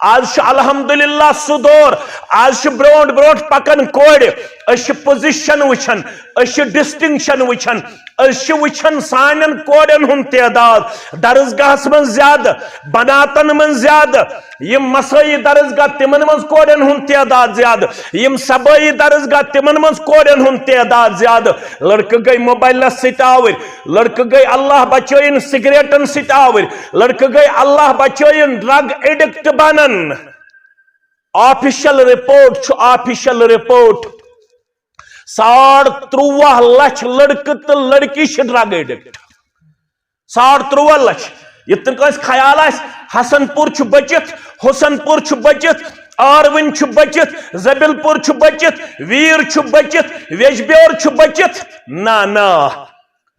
آج الحمدللہ سہ دور آج برونٹ برونٹ پکن کوڑ پوزیشن وچھن ڈسٹنکشن وچھن وچھن سانن کوڑن ہن تعداد درسگاہس من زیادہ بناتن من زیادہ یم مسائی درسگاہ تمن من کوڑن ہن تعداد زیادہ یم سبائی درسگاہ تمن من کوڑن ہن تعداد زیادہ لڑکہ گئی موبائل سٹ آور لڑکہ گئی اللہ بچائن سگریٹن سٹ آور لڑکہ گئی اللہ بچائن ڈرگ ایڈکٹ بنن آفیشل رپورٹ 13.5 لچھ لڑکہ تو لڑکی ڈرگ ایڈکٹ 13.5 لچھ یہ خیال حسن پور بچت حسن پور بچت آرون بچت زبل پور بچت ویر بچت ویجبیور بچت نا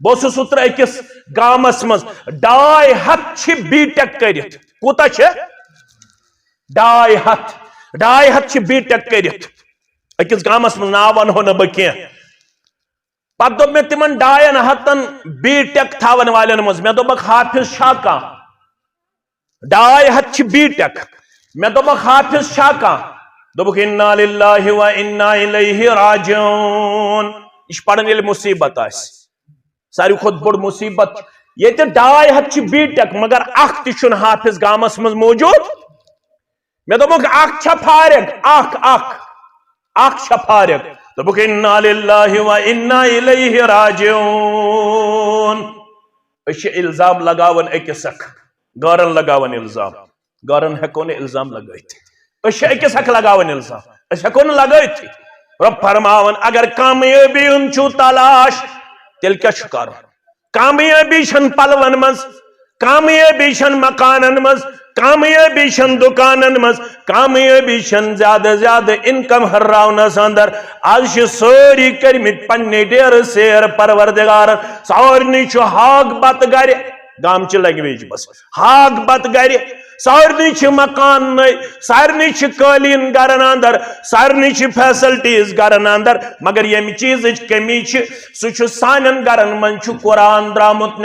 بہت اتر اکس گامس مز 250 بی ٹیک کرت کوتا 250 بی ٹیک کرت اکس گامس مز نا ونہو نا بہ پتہ دوپ میں تمن 250 بی ٹیک تھاون والن مز میں دوپک حافظ شاہ کا 250 بی ٹیک میں دوپک حافظ شاہ کا دوپک انا للہ و انا الیہ راجعون یہ پڑھن یل مصیبت آس ساری خود بڑ مصیبت یہ 250 بی ٹیک مگر اخ تہ حافظ گامس مز موجود میں دوپک اخ چھا فارغ اخ چھا فارغ دوپک انا للہ و انا الیہ راجعون اس الزام لگاون اکس اخ گارن لگاون الزام گارن ہیکو نے الزام لگائیت اس اکس اخ لگاون الزام اس ہیکو نے لگائیت رب فرماون اگر کامیابی انچو تلاش تیل کیا شکار کامیابی شن پلون مز کامیابی شن مکانن مز کامیابی شن دکانن مز کامیابی شن زیادہ انکم ہراؤنس اندر آج سوری کرمت پنی ڈیر سیر پروردگار سارنی چھو ہاگ بات گھر گام چی لینگویج بس ہاگ بات گھر سارنی چھ مکان نئی سارنی چھ قالین گرن اندر سارنی چھ فیسلٹیز گرن اندر مگر یہ چیز کمی چھ سو چھ سانن گرن من چھ قرآن درامت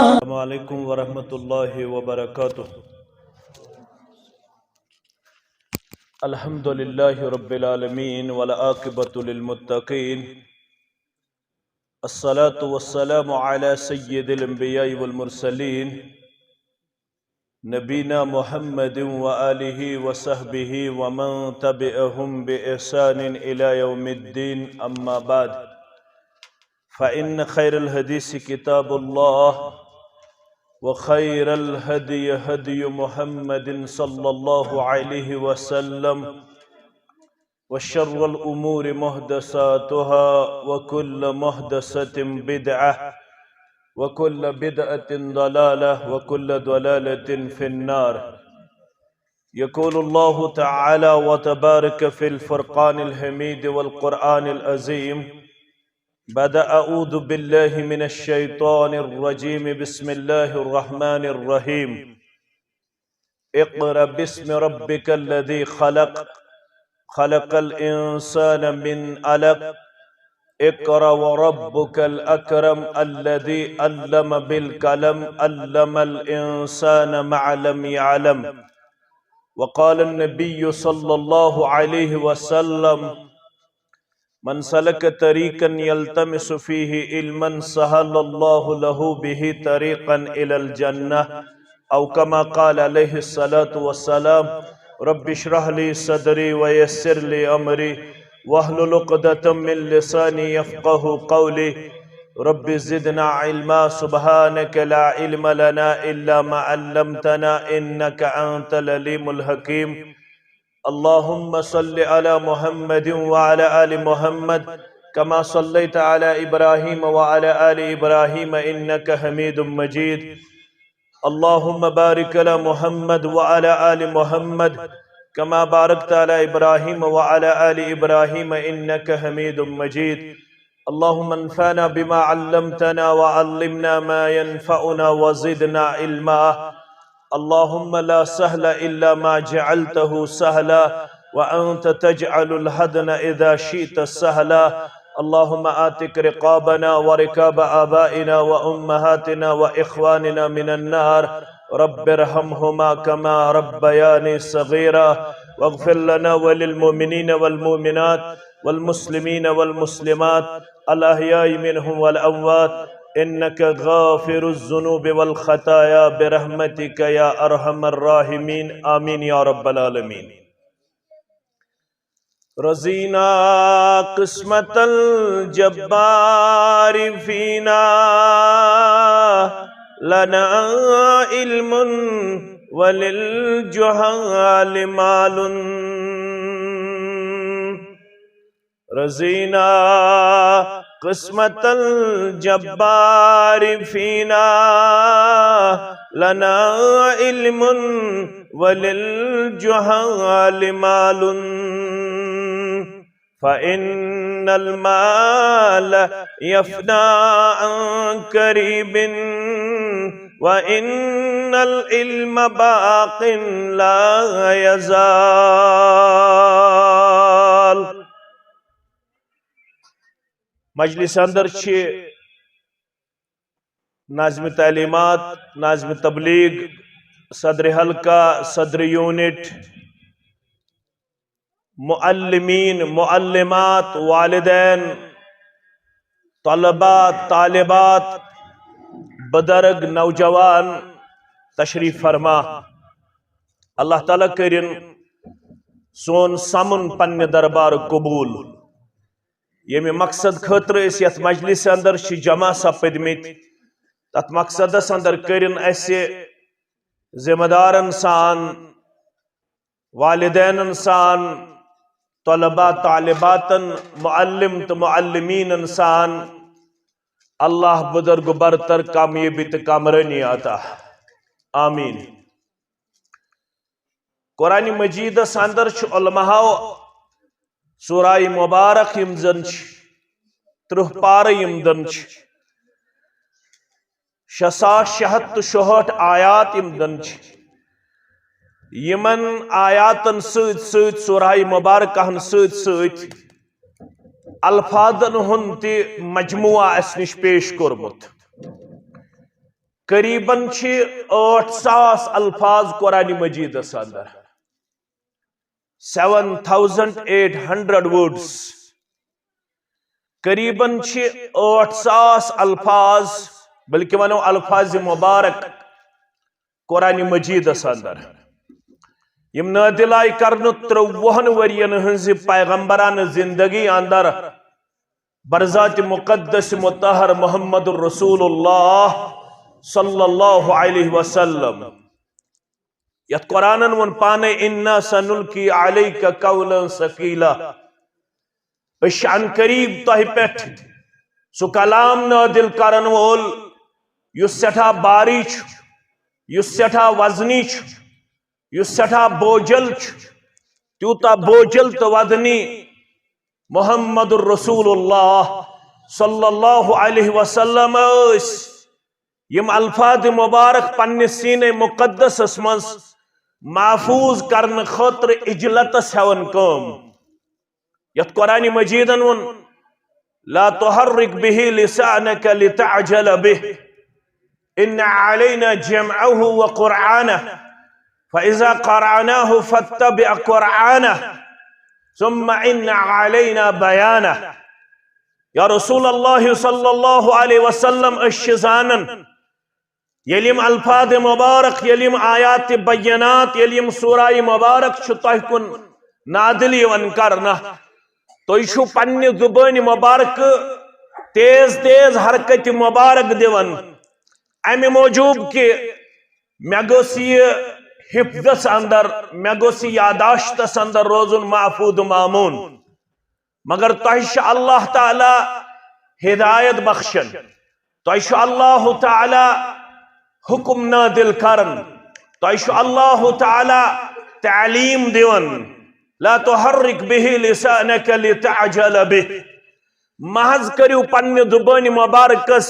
السلام علیکم ورحمۃ اللہ وبرکاتہ الحمد للہ رب العالمین والعاقبۃ للمتقین الصلاة والسلام علی سید الانبیاء والمرسلین نبینا محمد وآلہ وصحبہ ومن تبعہم بإحسان الى یوم الدین اما بعد فإن خیر الحدیث کتاب اللہ وخير الهدي هدي محمد صلى الله عليه وسلم وشر الأمور محدثاتها وكل محدثة بدعة وكل بدعة ضلالة وكل ضلالة في النار يقول الله تعالى وتبارك في الفرقان الحميد والقرآن العظيم بعد أعوذ بالله من الشيطان الرجيم بسم الله الرحمن الرحيم اقرأ باسم ربك الذي خلق الإنسان من علق اقرأ وربك الأكرم الذي علم بالقلم علم الإنسان ما لم يعلم وقال النبي صلى الله عليه وسلم من سلك طريقا يلتمس فيه علما سهل الله له به طريقا إلى الجنة أو كما قال عليه الصلاة والسلام رب اشرح لي صدري ويسر لي أمري واحلل عقدة من لساني يفقه قولي رب زدنا علما سبحانك لا علم لنا إلا ما علمتنا إنك أنت العليم الحكيم اللهم صل على محمد وعلى آل محمد كما صليت على إبراهيم وعلى آل إبراهيم إنك حميد مجيد اللهم بارك على محمد وعلى آل محمد كما باركت على إبراهيم وعلى آل إبراهيم إنك حميد مجيد اللهم انفعنا بما علمتنا وعلمنا ما ينفعنا وزدنا علما اللهم لا سهل إلا ما جعلته سهلا وأنت تجعل الحزن إذا شئت سهلا اللهم آتك رقابنا وركاب آبائنا وأمهاتنا وإخواننا من النار رب ارحمهما كما ربياني صغيرا واغفر لنا وللمؤمنين والمؤمنات والمسلمين والمسلمات الأحياء منهم والأموات إنك غافر الذنوب والخطايا برحمتك يا أرحم الراحمين آمين يا رب العالمين. رضينا قسمة الجبار فينا لنا علم وللجهال مال. رضينا قسمة الجبار فينا لنا علم وللجهال مال. فإن المال يفنى عن قريب وإن العلم باق لا يزال. مجلس اندر ناظم تعلیمات، ناظم تبلیغ، صدر حلقہ، صدر یونٹ، معلمین، معلمات، والدین، طلباء، طالبات، بدرگ، نوجوان تشریف فرما. اللہ تعالیٰ کرن سون سمن پنہ دربار قبول. یمی مقصد خطر اس یت مجلس اندر جمع سپدمت، تت مقصدس اندر کرن اسہ ذمہ دارن سان، والدین سان، طلباء طالباتن، معلم تو معلمین سان اللہ بزرگ برتر کامیابی تو کامرانی آتا. آمین. قرآن مجید اندر علماء سورہ مبارک یم زن 30 پارہ یم دن 6666 آیات یم دن یمن آیاتن سۭتۍ سۭتۍ سورہ مبارکہن سۭتۍ سۭتۍ الفاظن ہن تہ مجموعہ اس نش پیش کورمت. قریباً 8000 الفاظ قرآن مجید اندر، 7800 words. قریباً 8000 الفاظ، بلکہ ونو الفاظ مبارک قرآن مجید اندر یم نادل آئی کرن 53 ورین ہنز پیغمبران زندگی اندر برذات مقدس مطہر محمد الرسول اللہ صلی اللہ علیہ وسلم. یت قرآنن ون پانے انا سنلقی علیک قولا ثقیلا، ان قریب تہ پٹھ سو کلام نادل کرن وول یس سٹھا باری یس سٹھا وزنی یس سٹھا بوجل تیوتا بوجل تو وزنی محمد الرسول اللہ صلی اللہ علیہ وسلم اس یم الفاظ مبارک پنہ سینہ مقدس اسمنس محفوظ کرن خطر اجلتس ہون کم. یت قرآن مجیدن ون لا تحرک به لسانک لتعجل به ان علینا جمعه وقرآنه فإذا قرعناه فاتبع قرآنه ثم ان علینا بیانه. یا رسول اللہ صلی اللہ علیہ وسلم اشزانن یلیم الفاظ مبارک، یلیم آیات بینات، یلیم سورہ مبارک چھتہ کن نادلی ون کرنا تو یہ پنہ زبان مبارک تیز تیز حرکت مبارک دیون امی موجوب کہ مے گوس یہ حفظس اندر، مے گوس یاداشتس اندر روزن محفوظ مامون. مگر تہ اللہ تعالی ہدایت بخشن، تہ اللہ تعالی حکم نادل کرن، تہ اللہ تعالی تعلیم دیون. لا تحرک به لسانک لتعجل به. محض کریو پنہ زبان مبارکس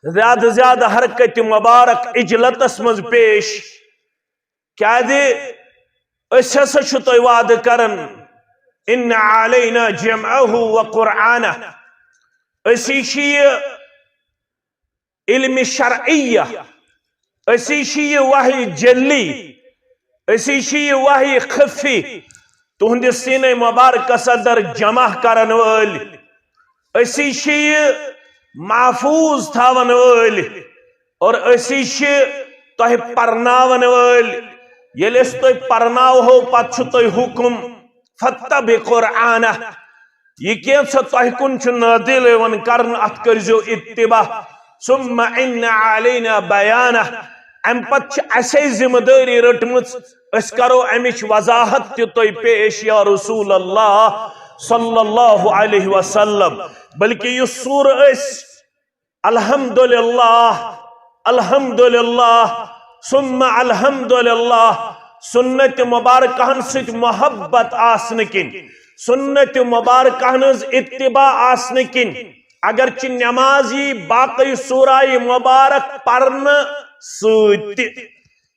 زیادہ زیادہ حرکت مبارک اجلتس مز پیش. کیا دے اس ہسا چھو تو وعد کرن ان علینا جمعہ وقرآنہ اسی علم شرعیہ، اسی وحی جلی، اسی وحی خفی تہند سینہ مبارکس اندر جمع کرن ول، اسی محفوظ تھاون ول، اور اسی تہ پرناون ول۔ یل اس تہ پرناو پتہ چھ تہ حکم فتبع قرآنہ، یہ کینسا تہ کن چھ نادل ون کرن ات کرزو اتباع، ثم ان علینا بیانہ، ام پت چھ اسی ذمہ داری رٹمت اس کرو امچ وضاحت تہ تہ پیش یا رسول اللہ صلی اللہ علیہ وسلم۔ بلکہ یہ سور اس الحمدللہ الحمدللہ ثم الحمدللہ سنت مبارکہن ست محبت آسن کن، سنت مبارکہن اتباع آسن کن، اگرچہ نمازی باقی سورہ مبارک پرن سوت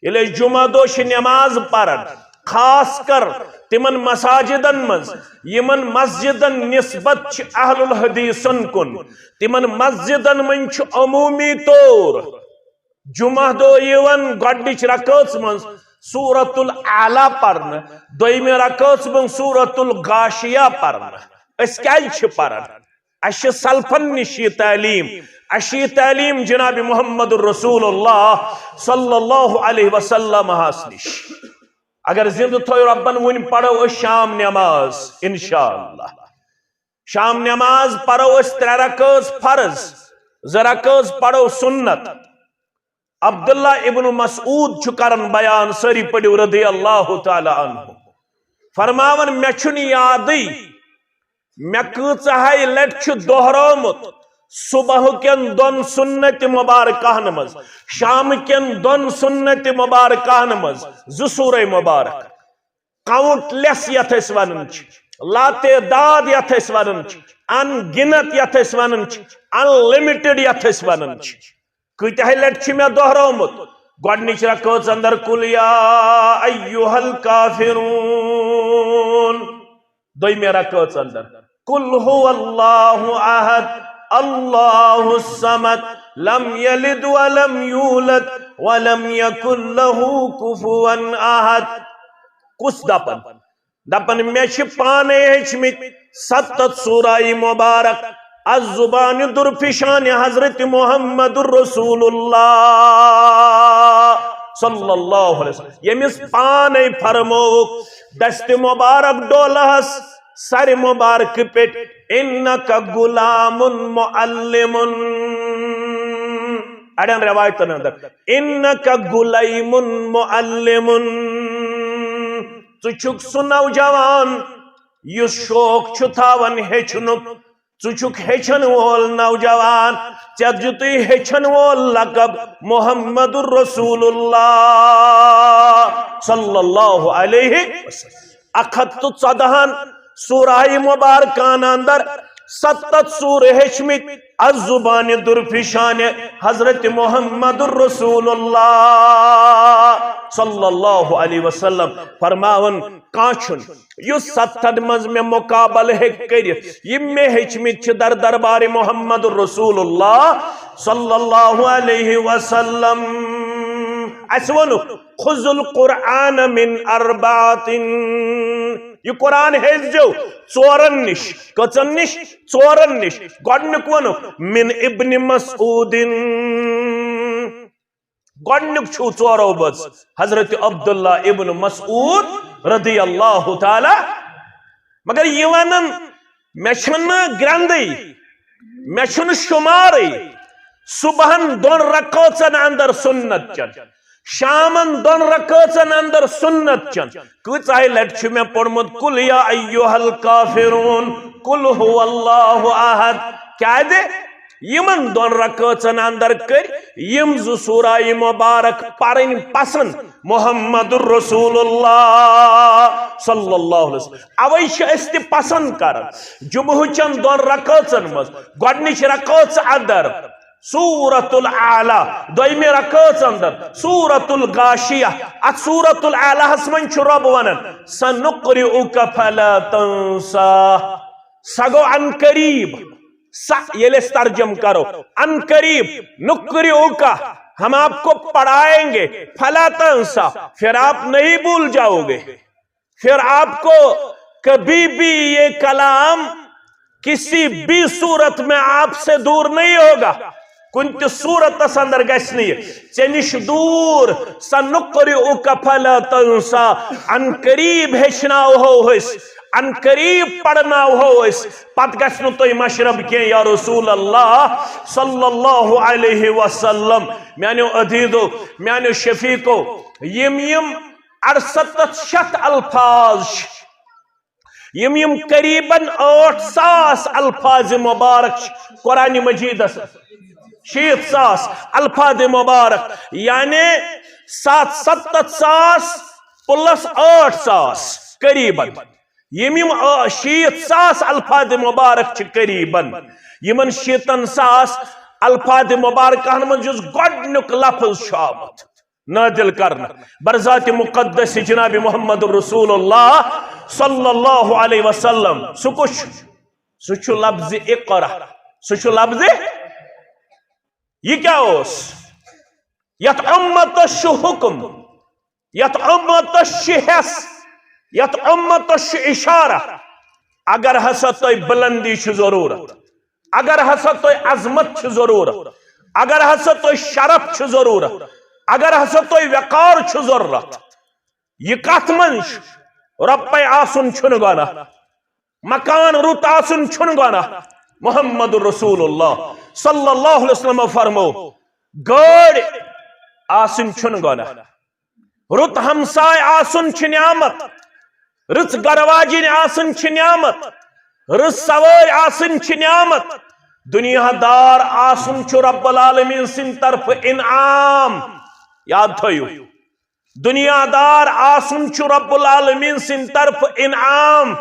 یل جمعہ دوش نماز پرن، خاص کر تمن مساجدن مز یمن مسجدن نسبت چھ اہل الحدیثن کن، تمن مسجدن من چھ عمومی طور جمعہ دو یون گۄڈنِچ رکعت من سورۃ الاعلیٰ پرن، دویمہ رکعت من سورۃ الغاشیہ پرن۔ اس کیا چھ پرن؟ اش سلفن نش یہ تعلیم، اش یہ تعلیم جناب محمد الرسول اللہ صلی اللہ علیہ وسلم ہاس نش۔ اگر زند تھو ربن ون پڑھو شام نماز انشاءاللہ، شام نماز پڑھو 3 رکعت فرض، 2 رکعت پڑھو سنت۔ عبداللہ ابن مسعود چکرن بیان سری پڑھو رضی اللہ تعالی عنہ، فرماون میں چھن یادی میں کۭژاہے لٹ چھ دہرومت صبح کن 2 سنت مبارکہن مز، شام کن 2 سنت مبارکہن مز 2 سورہ مبارک، کاؤنٹ لیس یت اس ونن چھ، لا تعداد یت اس ونن چھ، ان گنت یت اس ونن چھ، ان لمیٹڈ یت اس ونن چھ۔ کۭتیاہے لٹ چھ میں دہرومت؟ گۄڈنِچ رکعت اندر قل یا ایھا الکافرون، دویمہ رکعت اندر قل هو اللہ احد اللہ الصمد لم یلد ولم یولد ولم یکن له کفوا احد۔ کس دپن میں چھ پانے ہیچمت 7 سورہ مبارک از زبان درفشان حضرت محمد الرسول اللہ صلی اللہ علیہ وسلم، یمس پانے فرموک دست مبارک ڈولہس سر مبارک پیٹ انکا غلام معلم، اڑین روایتن اندر انکا غلام معلم، چھک سو نوجوان یس شوق چھ تھاون ہیچنک، چھک ہیچن وول نوجوان، ژےٚ دِتُے ہیچن وول لقب محمد الرسول اللہ صلی اللہ علیہ وسلم۔ 114 سورہ مبارکان اندر 7 سورہ ہیچمت از زبان درفشان حضرت محمد الرسول اللہ صلی اللہ علیہ وسلم۔ فرماون کانچن یس 7 مز میں مقابل ہیک کرت، یم میں ہیچمت چھ در دربار محمد الرسول اللہ صلی اللہ علیہ وسلم۔ اس ونو خذ القرآن من 4، یہ قرآن ہیزو 4 نش، کچن نش 4 نش۔ گۄڈنیُک ونو من ابن مسعود، گۄڈنیُک چھو 4 بز حضرت عبداللہ ابن مسعود رضی اللہ تعالی۔ مگر یہ ونن میں چھن گرندی، میں چھن شماری، صبحن 2 رکعتن اندر سنت چن، شامن 2 رکعتن اندر سنت چن۔ کۭژاہے لٹ چھ میں پڑھمت قل یا ایھا الکافرون قل هو اللہ احد، کیا دے یمن 2 رکعتن اندر کر یم 2 سورہ مبارک پرن پسند محمد الرسول اللہ صلی اللہ علیہ وسلم۔ اوے چھ اس تہ پسند کرن جمعہ چن 2 رکعتن مز، گۄڈنِچ رکعت اندر سورۃ الاعلیٰ، دویمہ رکعت اندر سورۃ الغاشیہ۔ ات سورۃ الاعلیٰ من چھ رب ونن سنقرئک فلا تنسیٰ، سگو عن قریب یہ ترجم کرو ان قریب نقرئک ہم آپ کو پڑھائیں گے فلا تنسا پھر آپ نہیں بھول جاؤ گے پھر آپ کو کبھی بھی یہ کلام کسی بھی صورت میں آپ سے دور نہیں ہوگا کنت صورت اندر گھس ژے نش دور سنقرئک فلا تنسا ان قریب ہیچناوہو أسۍ ان قریب پڑھناوہو أسۍ پت گژھِ نہٕ تۄہہِ مشرب کینٛہہ یا رسول اللہ صلی اللہ علیہ وسلم میانیو عدیدو میانیو شفیقو یم 6800 الفاظ یم قریباً 8,000 الفاظ مبارک قرآن مجید 60,000 الفاظ مبارک یعنی 67,000 پلس 8,000 قریباً یم 60,000 الفاظ مبارک چھ قریباً یمن 60,000 الفاظ مبارکہن من جس گۄڈنیُک لفظ چھُ آمُت نازل کرنا برذات مقدس جناب محمد رسول اللہ صلی اللہ علیہ وسلم سہ لفظ اقرا سہ لفظ یہ کیا اس یت امتس چھ حکم یت امتس چھ حس یت امتس چھ اشارہ اگر ہسا تہ بلندی چھ ضرورت اگر ہسا تہ عظمت چھ ضرورت اگر ہسا تہ شرف چھ ضرورت اگر ہسا تہ وقار چھ ضرورت یہ کت من رۄپے آسن چھن گناہ مکان رُت آسن چھن گناہ محمد رسول اللہ صلی اللہ علیہ وسلم فرمو گاڑ آسن چھن گناہ رُت ہمسائے آسن چھ نعمت رٕژ گرواجن آسن چھ نعمت رٕژ سوٲرۍ آسن چھ نعمت دنیا دار آسن چھ رب العالمین سن طرف انعام یاد تھٲیِو دنیا دار آسن چھ رب العالمین سن طرف انعام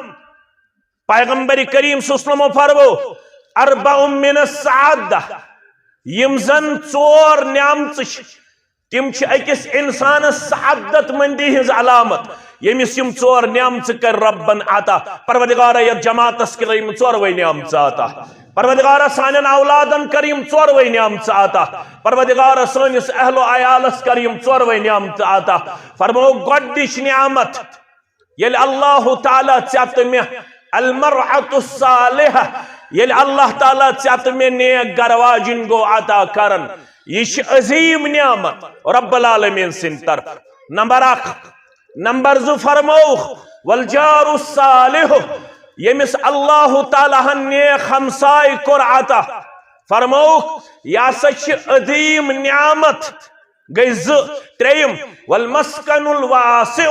پیغمبر کریم صلی اللہ علیہ وسلم فرمو اربع من السعادہ یم زن ژور نعمت تم چھ اکس انسان سعادت مندی ہز علامت یمس یم ژور نعمت کر ربن عطا پروردگار یت جماعتس کر یم ژوروے نعمت عطا پروردگار سانن اولادن کر یم ژوروے نعمت عطا پروردگار سانس اہل و عیالس کر یم ژوروے نعمت عطا فرمو گۄڈنِچ نعمت یل اللہ تعالی ژےٚ تہٕ مےٚ المرأة الصالحہ یل اللہ تعالی ژےٚ تہٕ مےٚ نیک گرواجن گو عطا کرن یہ چھ عظیم نعمت رب العالمین سن طرف نمبر 1 نمبر 2 فرموخ والجار الصالح یمس اللہ تعالی نیک ہمسائے کور عطا فرموخ یا سچ عظیم نعمت گئی 3 والمسکن الواسع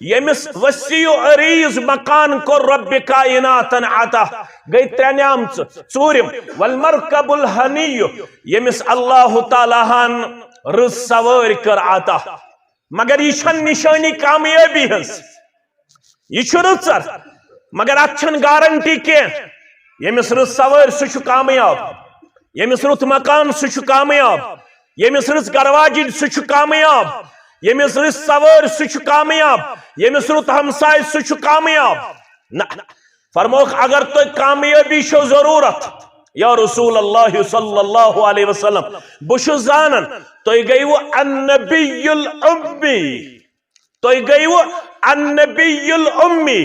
یمس وسیع عریض مکان کور رب کائنات عطا گئی 3 نعمت 4 والمرکب الحنی یمس اللہ تعالی رٕژ سوٲرۍ کر عطا مگر یہ چھن نشانی کامیابی ہز یہ چھ رٕژر مگر ات چھن گارنٹی کینٛہہ یمس رٕژ سوٲرۍ سہ چھ کامیاب یمس رُت مکان سہ چھ کامیاب یمس رٕژ گرواجن سہ چھ کامیاب یمس رٕژ سوٲرۍ سہ چھ کامیاب یمس رُت ہمسائے سہ چھ کامیاب نہ فرموک اگر تہ کامیابی چھو ضرورت یا رسول اللہ صلی اللہ علیہ وسلم بہ زانن تُہۍ گٔیوٕ النبی الامی تُہۍ گٔیوٕ النبی الامی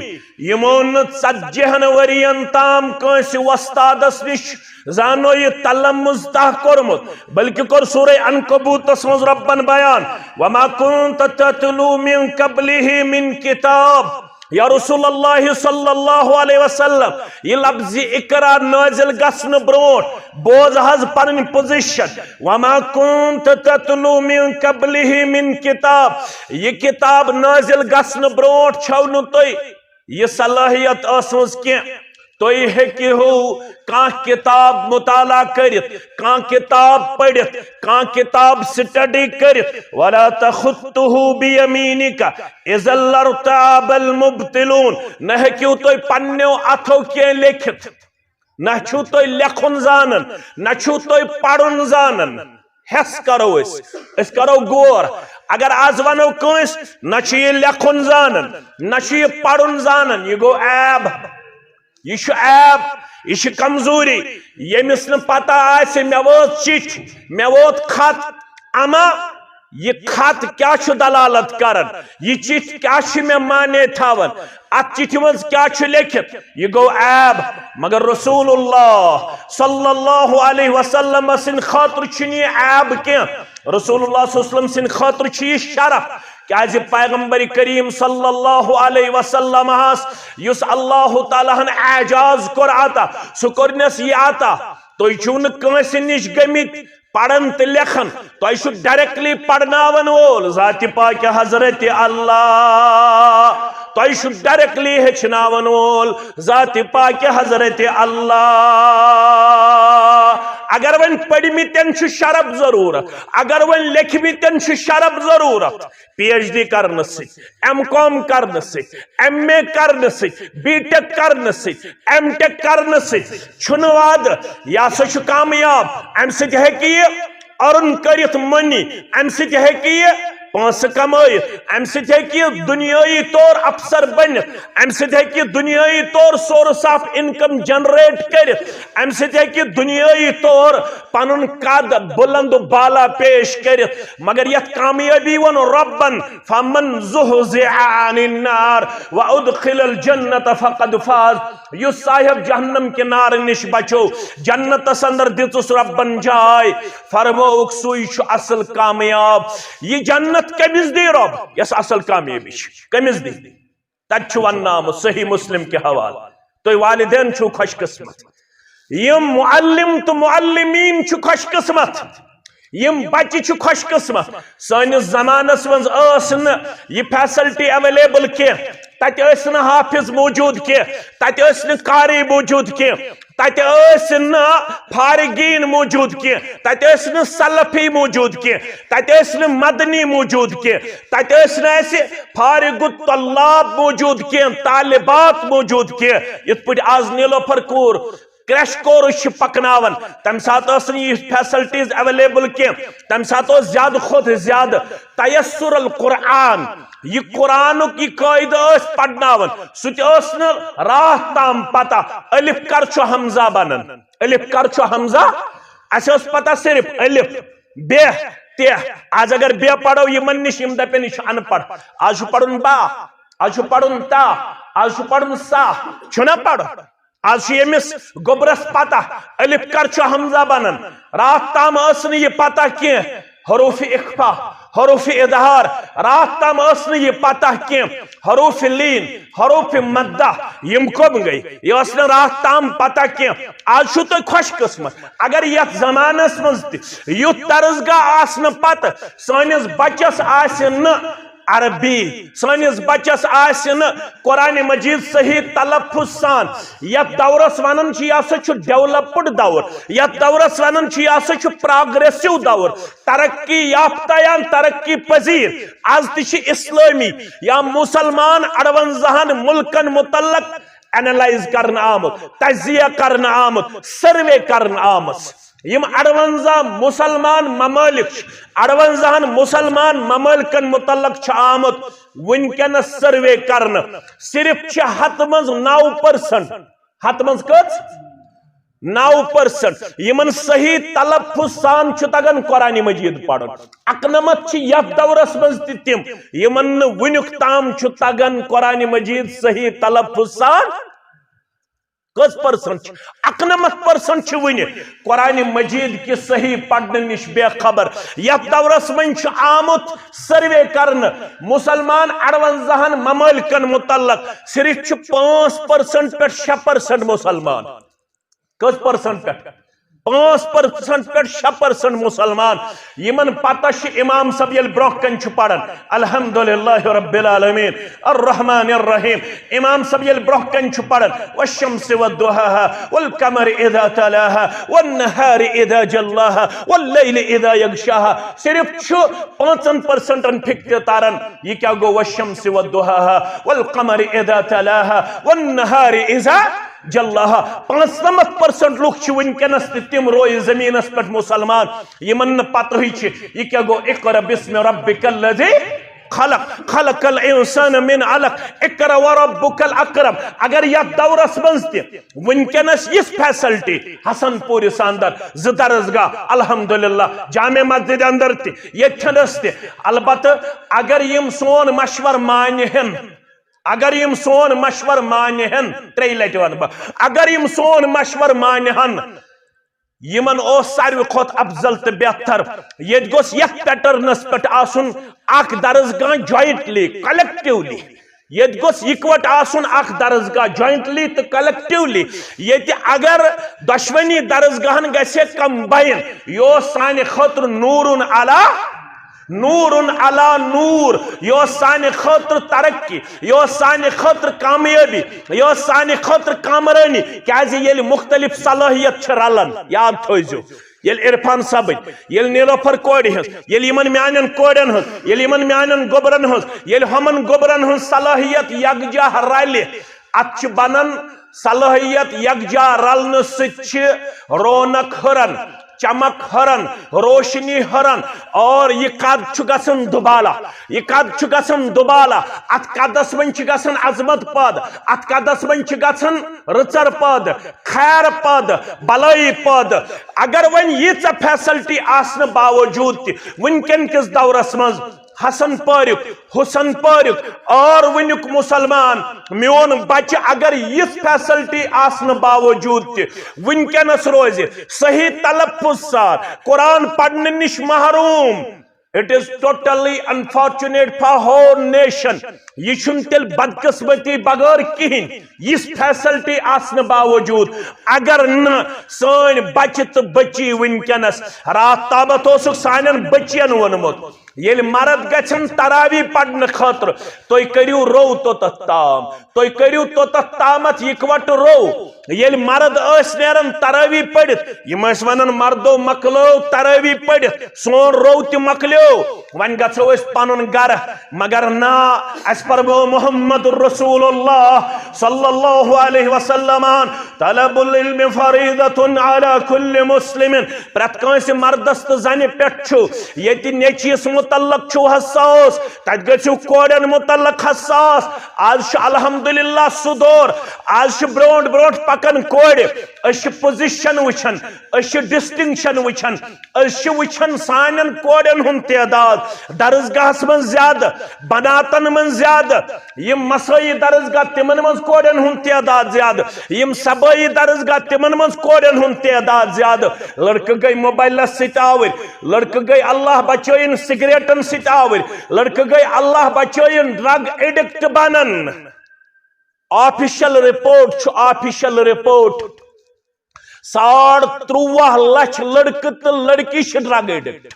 یمو نہٕ 40 ؤرین تام کٲنٛسہِ وۄستادس نش زانو یہ تلمُز تہ کوٚرمُت بلکہ کوٚر سورہ عنکبوتس منٛز ربن بیان وما كنت تتلو من قبله من کتاب یا رسول اللہ صلی اللہ علیہ وسلم یہ لفظ اقرا نازل گژھنہٕ برونٛٹھ بوز حظ پنٕنۍ پوزیشن وما كنت تتلو من قبله من کتاب یہ کتاب نازل گژھنہٕ برونٛٹھ چھو نہٕ تۄہہِ یہ صلاحیت ٲسمٕژ کینٛہہ تُہۍ ہیٚکِہو کانٛہہ کتاب مطالعہ کٔرِتھ کانٛہہ کتاب پٔرِتھ کانٛہہ کتاب سٹڈی کٔرِتھ ولا تخطه بيمينك اذا لارتاب المبطلون نہ ہیٚکِو تُہۍ پننیو اتھو کینٛہہ لیکھِتھ نہ چھُو تُہۍ لیکھُن زانن نہ چھُو تُہۍ پرُن زانن ہیس کرو أسۍ کرو غور اگر آز ونو کٲنٛسہِ نہ چھُ یہِ لیکھُن زانن نہ چھُ یہِ پرُن زانن یہ گو عیب یہ عیب یہ کمزوری یمس ن پتہ آسہ مے ووت چٹھ مے ووت خط اما یہ خط کیا دلالت کرن یہ چٹھ کیا مے مانے تھاون ات چٹھ مز کیا لکھت یہ گو عیب مگر رسول اللہ صلی اللہ علیہ وسلم سن خاطر چھن یہ عیب کی رسول اللہ صلی اللہ علیہ وسلم سن خاطر چھ یہ شرف کیازِ پیغمبر کریم صلی اللہ علیہ وسلم یس اللہ تعالیٰ ہن اعجاز کور عطا سہ کورنس یہ عطا تُہۍ چھِو نہٕ کٲنٛسہِ نِش گٔمٕتۍ پڑھن تو لکھن تُہۍ چھِو ڈائریکٹلی پڑھناون وول ذات پاک حضرت اللہ تُہۍ چھِو ڈائریکٹلی ہیٚچھناون وول ذات پاک حضرت اللہ اگر ون پڑھمتن شرف ضرورت اگر ون لکھمتن شرف ضرورت پی ایچ ڈی کرنے سی ایم کام کرنے سی ایم اے کرنے سی بی ٹیک کرنے سی ایم ٹیک کرنے سی چھن واد یا سا کامیاب ام سۭتۍ ہیٚکہِ یہِ ارن کرت منی ام سۭتۍ ہیٚکہِ یہِ پونسہٕ کمٲیِتھ ام سۭتۍ ہیٚکہِ یہِ دُنیٲیی طور افسر بٔنِتھ ام سۭتۍ ہیٚکہِ یہِ دُنیٲیی طور سورس آف انکم جنریٹ کٔرِتھ ام سۭتۍ ہیٚکہِ یہِ دُنیٲیی طور پنُن قد بلند بالا پیش کٔرِتھ مگر یتھ کامیٲبی ووٚن رۄبن فمن زحزح عن النار وادخل الجنة فقد فاز یُس صاحب جہنم کے نار نش بچو جنتس اندر دِژُس رۄبن جاے فرمووُکھ سُے چھُ اصل کامیاب یہ جنت کمس دی رب یس اصل کامیابی کمس دی تت ونام صحیح مسلم کے حوالہ تھی والدین چھو خوش قسمت یم معلم تو معلمین چھو خوش قسمت یم بچہ چھو خوش قسمت سانس زمانس من یہ فیسلٹی اویلیبل کی تت حافظ موجود کی تت قاری موجود کی تت فارغین موجود کی تت سلفی موجود کی تت مدنی موجود کی تت فارغ الطلاب موجود کی طالبات موجود کی یت پہ آز نیلوفر کور کریش کورس پکناون تم سات یہ فیسلٹیز اویلیبل کی تم سات زیادہ کھت زیادہ تیسر القرآن یہ قرآن کی قاعدہ پڑھناون سہ راہ تام پتہ الف کر حمزہ بنن الف کر حمزہ اس پتہ صرف الف بے تے آج اگر بے پڑھو یمن نش یم دپن یہ ان پڑھ آج پڑھن با آج پڑھن تا آج پڑھن سا چھنا پڑھ آج یمس گوبرس پتہ الف کر حمزہ بنن رات تام ٲس یہ پتہ کی حروف اخفا حروف اظہار رات تام ٲس یہ پتہ کی حروف لین حروف مدہ یم کم گئی یہ رات تام پتہ کی آج چھو تو خوش قسمت اگر یت زمانس مز یت طرز گاہ آسن پتہ سانس بچس آسن عربی سانس بچس آسن قرآن مجید صحیح تلفظ سان یت دورس ونن یہ سا ڈیولپڈ دور یت دورس ونن یہ سا پروگریسو دور ترقی یافتہ یا ترقی پذیر آز تہ اسلامی یا مسلمان 58 ملکن متعلق اینالائز کرنا آمت تجزیہ کرنا آمت سروے کرنا آمت یم 58 مسلمان ممالک 58 مسلمان ممالکن متعلق آمت ونکنس سروے کرنا صرف 100 مز 9% 100 مز کت 9% یمن صحیح تلفظ سان تگان قرآن مجید پڑھن 91 یتھ دورس مز تم یمن ونیک تام تگان قرآن مجید صحیح تلفظ سان کس پرسنٹ 91% ونہ قرآن مجید کی صحیح پڑھنے نش بے خبر یتھ دورس من آمت سروے کرنے مسلمان 58 ممالکن متعلق صرف 5% پہ 6% مسلمان کس پرسنٹ پہ 5% پہ 6% مسلمان یمن پتہ امام صاحب یل برونہ کن پڑھن الحمدللہ رب العالمین الرحمن الرحیم امام صاحب یل برونہ کن پڑھن والشمس والضحاها والقمر اذا تلاها والنهار اذا جلاها والليل اذا يغشاها صرف 5% فکر تارن یہ کیا گو والشمس والضحاها والقمر اذا تلاها والنهار اذا جلها 95% لوگ ونکنس تم روئے زمینس پہ مسلمان یمن پتہ یہ کیا گو اقرا بسم ربک الذی خلق خلق الانسان من علق اقرا وربك الاکرم. اگر یتھ دورس منز تہ ونکس یس فیسلٹی حسن پورس اندر ز درسگاہ الحمدللہ جامع مسجد اندر تہ یتھنس تہ البتہ اگر یم سون مشور مانہن اگر یم سون مشور مانہن ترٛیٚیہِ لٹہِ ون بہ اگر یم سون مشور مانہن یمن اوس ساروی کھوت افضل تو بہتر یت گوس یتھ پیٹرنس پہ آسن اخ درسگاہ جوائنٹلی کلیکٹیولی یت گوس اکوٹ آسن اخ درسگاہ جوائنٹلی تو کلیکٹیولی یت اگر دشونی درسگاہن گژھِ کمباین یہ سانہ خاطر نورن علی نورن علی نور یہ سانہ خاطر ترقی یہ سانہ خاطر کامیابی یہ سانہ خاطر کامرانی کیازِ ییٚلہِ مختلف صلاحیت چھ رلان یاد تھٲیزیو ییٚلہِ عرفان صٲبٕنۍ ییٚلہِ نیلوفر کورِ ہٕنٛز ییٚلہِ یمن میانٮ۪ن کورٮ۪ن ہٕنٛز ییٚلہِ یمن میانٮ۪ن گوبرن ہٕنٛز ییٚلہِ ہُمن گوبرن ہٕنٛز صلاحیت یکجاہ رلہِ اتھ چھِ بنان صلاحیت یکجاہ رلنہٕ سۭتۍ چھِ رونق ہُران چمک ہرن روشنی ہرن اور یہ قد چھ گژھان دُبالا یہ قد چھ گژھان دُبالا ات قدس من چھ گژھان عظمت پد ات قدس من چھ گژھان رٕژر پد خیر پد بلائی پد اگر ون ییژہ فیسلٹی آسنہٕ باوجود تہ ونکٮ۪ن کس دورس منٛز حسن پارک حسن پارک اور ونیک مسلمان میون بچہ اگر یس فیسلٹی آسنہٕ باوجود تہ ونکٮ۪نس روزِ صحیح تلفظ سان قرآن پڑھنہٕ نش محروم it is totally unfortunate for whole nation یہ چھُنہٕ تیٚلہِ بدقسمتی بغٲر کِہیٖنۍ یِژھ فیسلٹی آسنہٕ باوجود اگر نہٕ سٲنۍ بچہِ تہٕ بچی ونکٮ۪نس رات تامتھ اوسُکھ سانٮ۪ن بچین ووٚنمُت ییٚلہِ مرد گژھن تراوی پرنہٕ خٲطرٕ تُہۍ کٔرِو رو توٚتتھ تام تُہۍ کٔرِو توٚتتھ تامتھ یِکوٹہٕ رو ییٚلہِ مرد ٲسۍ نیران تراوی پٔرِتھ یِم ٲسۍ ونان مردو مۄکلٲو تراوی پٔرِتھ سون رو تہِ مۄکلیو وۄنۍ گژھو أسۍ پنُن گرٕ مگر نا اَسہِ فرمو محمد رسول اللہ صلی اللہ علیہ وسلم طلب العلم فریضۃ علی کل مسلم پرٛٮ۪تھ کٲنٛسہِ مردس تہٕ زنہِ پٮ۪ٹھ چھُ ییٚتہِ نیچیس متعلق چھُو حساس تتہِ گٔژھِو کورٮ۪ن متعلق حساس آز چھُ الحمدللہ سُہ دور آز چھُ برونٛٹھ برونٛٹھ پکان کورِ أسۍ چھِ پوزیشن وٕچھان أسۍ چھِ ڈسٹنکشن وٕچھان أسۍ چھِ وٕچھان سانٮ۪ن کورٮ۪ن ہُنٛد تعداد درسگاہس منٛز زیادٕ بناتن منٛز زیادٕ یم مسٲیی درسگاہ تمن منٛز کورٮ۪ن ہُنٛد تعداد زیادٕ یم صبٲیی درسگاہ تمن منٛز کورٮ۪ن ہُنٛد تعداد زیادٕ لڑکہٕ گٔے موبایلس سۭتۍ آوٕرۍ لڑکہٕ گٔے اللہ بچٲیِن سگریٹن سۭتۍ آوٕرۍ لڑکہٕ گٔے اللہ بچٲیِن ڈرگ ایڈکٹ بنان آفیشل رپورٹ چھُ آفیشل رپورٹ 13.5 لچھ لڑکہٕ تہٕ لڑکی چھِ ڈرگ ایڈکٹ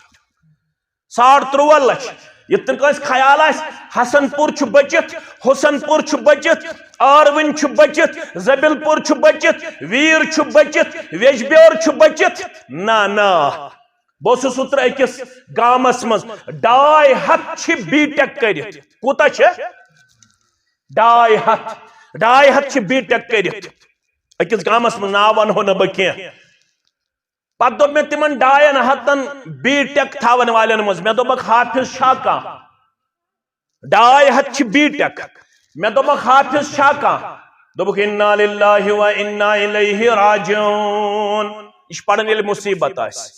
13.5 لچھ یتھ نہٕ کٲنٛسہِ خیال آسہِ حسن پور چھُ بٔچِتھ حسن پور چھُ بٔچِتھ آروِن چھُ بٔچِتھ زبل پور چھُ بٔچِتھ ویٖر چھُ بٔچِتھ ویجبیور چھُ بٔچِتھ نا نا بہٕ اوسُس اوترٕ أکِس گامس منٛز 250 چھِ بی ٹیک کٔرِتھ کوٗتاہ چھِ 250 چھِ بی ٹیک کٔرِتھ أکِس گامس منٛز ناو ونہو نہٕ بہٕ کینٛہہ پتہٕ دوٚپ مےٚ تِمن 250 بی ٹیک تھاون والٮ۪ن منٛز مےٚ دوٚپکھ حافظ چھا کانٛہہ 250 چھِ بی ٹیک مےٚ دوٚپکھ حافظ چھا کانٛہہ دوٚپُکھ انا للہ و انا الیہ راجعون یہِ چھُ پران ییٚلہِ مُصیبت آسہِ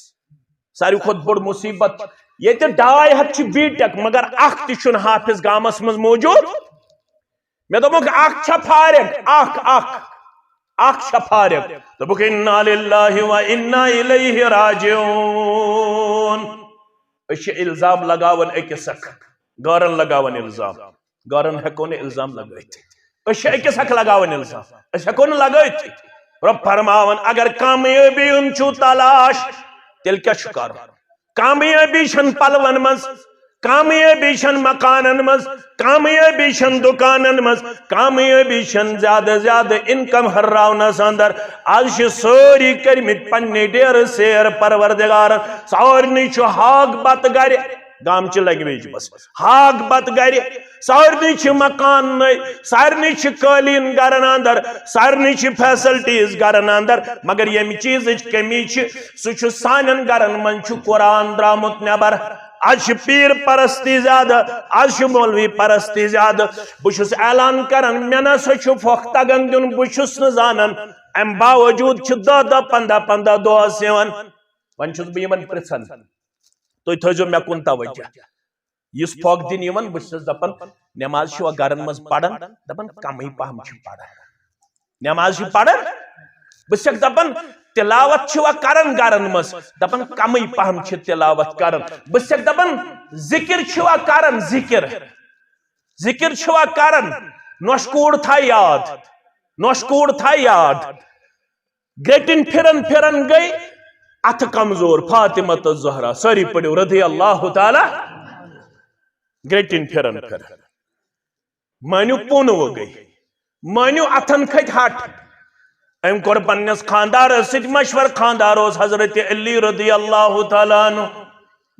ساروی کھۄتہٕ بوٚڑ مُصیبت ییٚتہِ 250 چھِ بی ٹیک مگر اکھ تہِ چھُنہٕ حافظ گامس منٛز موجوٗد مےٚ دوٚپُکھ اکھ چھا فارغ اکھ چھا فارغ دوٚپُکھ انا للہ و انا الیہ راجعون أسۍ چھِ الزام لگاوان أکِس اکھ گارن لگاوان الزام گارن ہٮ۪کو نہٕ الزام لگٲیِتھ أسۍ چھِ أکِس اکھ لگاوان الزام أسۍ ہٮ۪کو نہٕ لگٲیِتھ رۄب فرماوان اگر کامیٲبی ہُنٛد چھُو تلاش تیٚلہِ کیٛاہ چھُ کرُن کامیٲبی چھنہٕ پلون منٛز کامیٲبی چھنہٕ مکانن منٛز کامیٲبی چھنہٕ دُکانن منٛز کامیٲبی چھنہٕ زیادٕ زیادٕ انکم ہرراونس اندر آز چھِ سٲری کٔرمٕتۍ پننہِ ڈیرٕ سیر پروردگارن سارنٕے چھُ ہاک بتہٕ گرِ گامچہِ لنگویج بس ہاک بتہٕ گرِ سارنٕے چھِ مکان نٔے سارنٕے چھِ قٲلیٖن گرن اندر سارنٕے چھِ فیسلٹیٖز گرن اندر مگر ییٚمہِ چیٖزٕچ کمی چھِ سُہ چھُ سانٮ۪ن گرن منٛز چھُ قرآن درٛامُت نٮ۪بر آج پیر پرستی زیادہ آج مولوی پرستی زیادہ بشس اعلان کرن میں نسا چھ پھوکھ تگن دن بشس نہ زانن ام باوجود چھ 10-15 دۄہ سیون ون چھس بہ یمن پرژھان تُہۍ تھٲیزیو مےٚ کُن توجہ یس پھوکھ دن یمن بہ چھس دپان نماز چھوا گرن مز پران دپان کمی پہم چھ پران نماز چھ پران بہ چھس دپان تلاوت چھوا کرن گرن مز دپان کمی پہم چھ تلاوت کرن بہ چھس دپان ذکر چھوا کرن ذکر چھوا کرن نوشکوڑ تھا یاد گریٹن پھرن گئی اتھ کمزور فاطمہ الزہرا ساری پڑھو رضی اللہ تعالی گریٹن پھرن مانیو پونو گئی مانیو اتھن کھت ہٹ ام کور پنس خاندار ست مشور خاندار حضرت علی رضی اللہ تعالی عنہ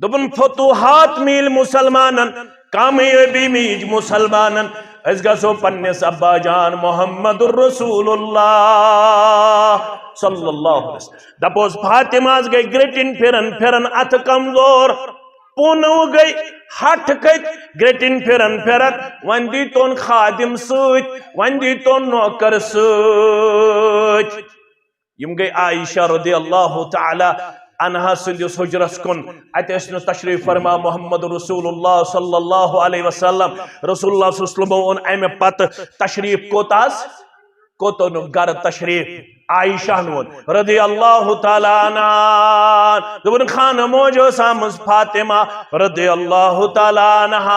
دپن فتوحات میل مسلمانن کامیابی میج مسلمانن اس گسو پنس ابا جان محمد الرسول اللہ صلی اللہ علیہ وسلم دپوس فاطمہ گئی گریٹن پھرن ات کمزور پونو گئی ہٹ کت گریٹن پھرن ون دی تون خادم ون دی تون نوکر یم گئی عائشہ رضی اللہ تعالی عنہا سندس حجرس کن اتس تشریف فرما محمد رسول اللہ صلی اللہ علیہ وسلم رسول اللہ صلی اللہ علیہ وسلم اون ام پت تشریف کوتن گر تشریف عائشہ نون رضی اللہ تعالی عنہ دبن خان موجو سامز فاطمہ رضی اللہ تعالی عنہ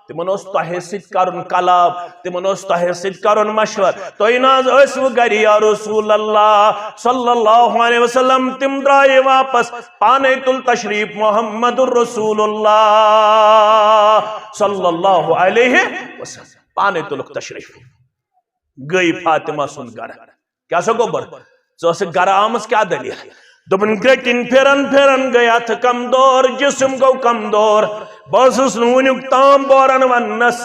تمن اس تہ ست کرن کلام تمن اس تہ ست کرن مشور تُہۍ ناز ٲسوٕ گرِ یا رسول اللہ صلی اللہ علیہ وسلم تم درائے واپس پانے تل تشریف محمد الرسول اللہ صلی اللہ علیہ وسلم پانے تلک تشریف گئی فاطمہ سن گر کیا سا گوبر ژٕ گر آمٕژ کیا دلیل دپن گریٹن پھرن گئی اتھ کمزور جسم گو کمزور بہس ونیک تام بورن ونس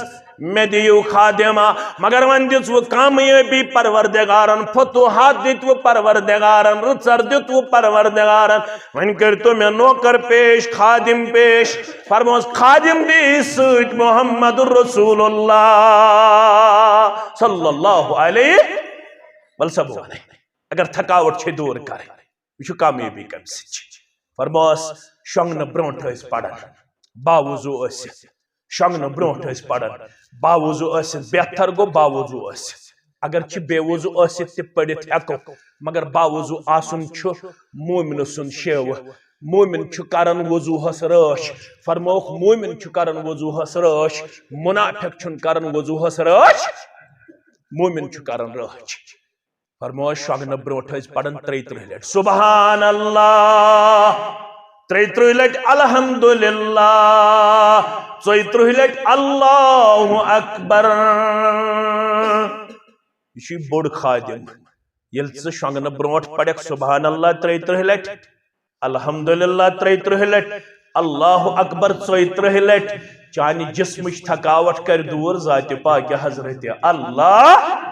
میں دیو خادمہ مگر ون دس وہ کامیابی پروردگارن فتوحات دت وہ پروردگارن رچر دت وہ پروردگارن ون کرتو میں نوکر پیش خادم پیش فرموس خادم دی سوت محمد الرسول اللہ صلی اللہ علیہ وسلم اگر تھکاوٹ چھ دور کرے یہ کامیابی کم سی فرموس شونگن برونٹ اس پڑھن باوضو ٲسِتھ شونگن برونٹ اس پڑھن باوضو ٲسِتھ بہتر گو باوضو ٲسِتھ اگر چھ بے وضو ٲسِتھ تہ پڑھت ہیکو مگر باوضو آسن چھ مومن سن شیو مومن چھ کرن وضوہس رٲچھ فرموک مومن چھ کرن وضوہس رٲچھ منافق چھن کرن وضوہس رٲچھ مومن چھ کرن رٲچھ فرموس شونگن برونٹ اس پڑھن 33 لٹ سبحان اللہ 33 لٹ الحمدللہ 34 لٹ اللہ اکبر یہ بوڑ خادم یل ژٕ شونگن برونٹ پڑھک سبحان اللہ 33 لٹ الحمدللہ 33 لٹ اللہ اکبر 34 لٹ چانہ جسمچ تھکاوٹ کر دور ذات پاک حضرت اللہ